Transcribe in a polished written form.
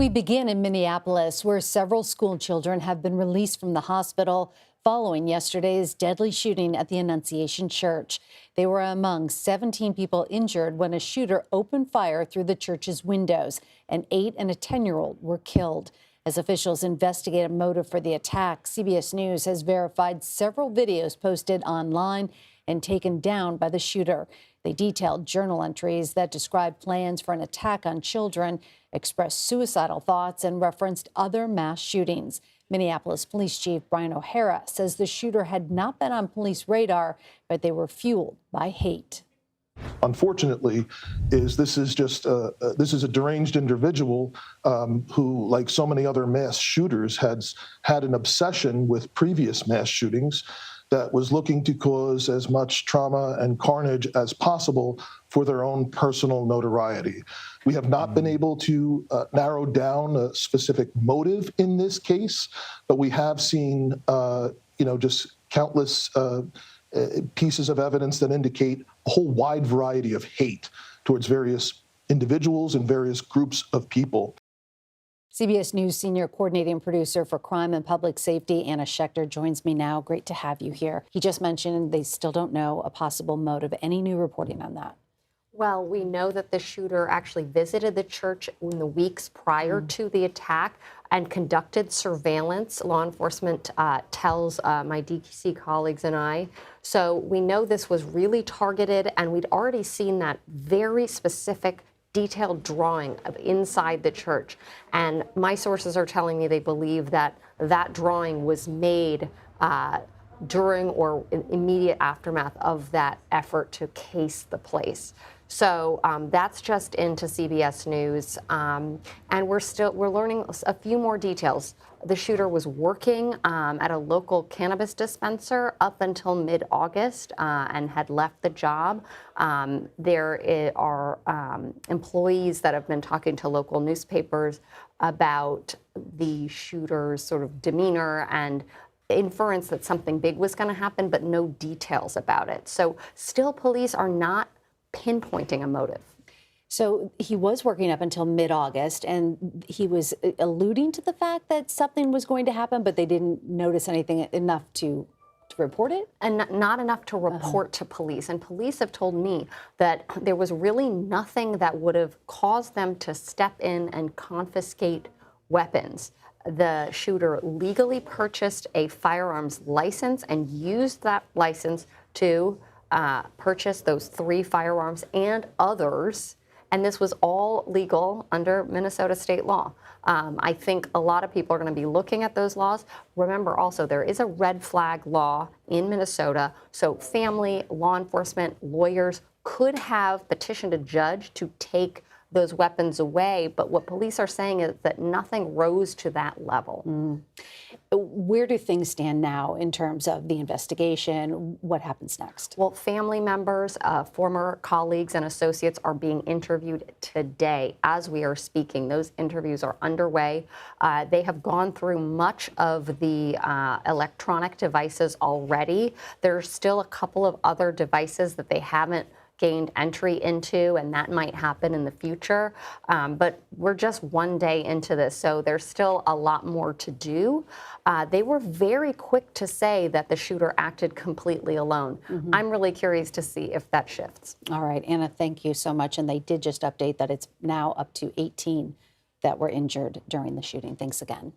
We begin in Minneapolis, where several school children have been released from the hospital following yesterday's deadly shooting at the Annunciation Church. They were among 17 people injured when a shooter opened fire through the church's windows. An 8- and a 10-year-old were killed. As officials investigate a motive for the attack, CBS News has verified several videos posted online and taken down by the shooter. They detailed journal entries that describe plans for an attack on children, expressed suicidal thoughts, and referenced other mass shootings. Minneapolis Police Chief Brian O'Hara says the shooter had not been on police radar, but they were fueled by hate. Unfortunately, this is a deranged individual who, like so many other mass shooters, has had an obsession with previous mass shootings that was looking to cause as much trauma and carnage as possible for their own personal notoriety. We have not been able to narrow down a specific motive in this case, but we have seen, just countless pieces of evidence that indicate a whole wide variety of hate towards various individuals and various groups of people. CBS News senior coordinating producer for crime and public safety, Anna Schecter, joins me now. Great to have you here. He just mentioned they still don't know a possible motive. Any new reporting on that? Well, we know that the shooter actually visited the church in the weeks prior to the attack and conducted surveillance. Law enforcement tells my DC colleagues and I. So we know this was really targeted, and we'd already seen that very specific detailed drawing of inside the church. And my sources are telling me they believe that that drawing was made during or in immediate aftermath of that effort to case the place. So that's just into CBS News, and we're learning a few more details. The shooter was working at a local cannabis dispenser up until mid-August and had left the job. There are employees that have been talking to local newspapers about the shooter's sort of demeanor and inference that something big was going to happen, but no details about it. So still, police are not pinpointing a motive. So he was working up until mid-August, and he was alluding to the fact that something was going to happen, but they didn't notice anything enough to report it? And not enough to report to police. And police have told me that there was really nothing that would have caused them to step in and confiscate weapons. The shooter legally purchased a firearms license and used that license to purchase those 3 firearms and others, and this was all legal under Minnesota state law. I think a lot of people are going to be looking at those laws. Remember also, there is a red flag law in Minnesota, so family, law enforcement, lawyers could have petitioned a judge to take those weapons away, but what police are saying is that nothing rose to that level. Where do things stand now in terms of the investigation? What happens next? Well, family members, former colleagues and associates are being interviewed today as we are speaking. Those interviews are underway. They have gone through much of the electronic devices already. There's still a couple of other devices that they haven't gained entry into, and that might happen in the future. But we're just one day into this, so there's still a lot more to do. They were very quick to say that the shooter acted completely alone. I'm really curious to see if that shifts. All right, Anna, thank you so much. And they did just update that it's now up to 18 that were injured during the shooting. Thanks again.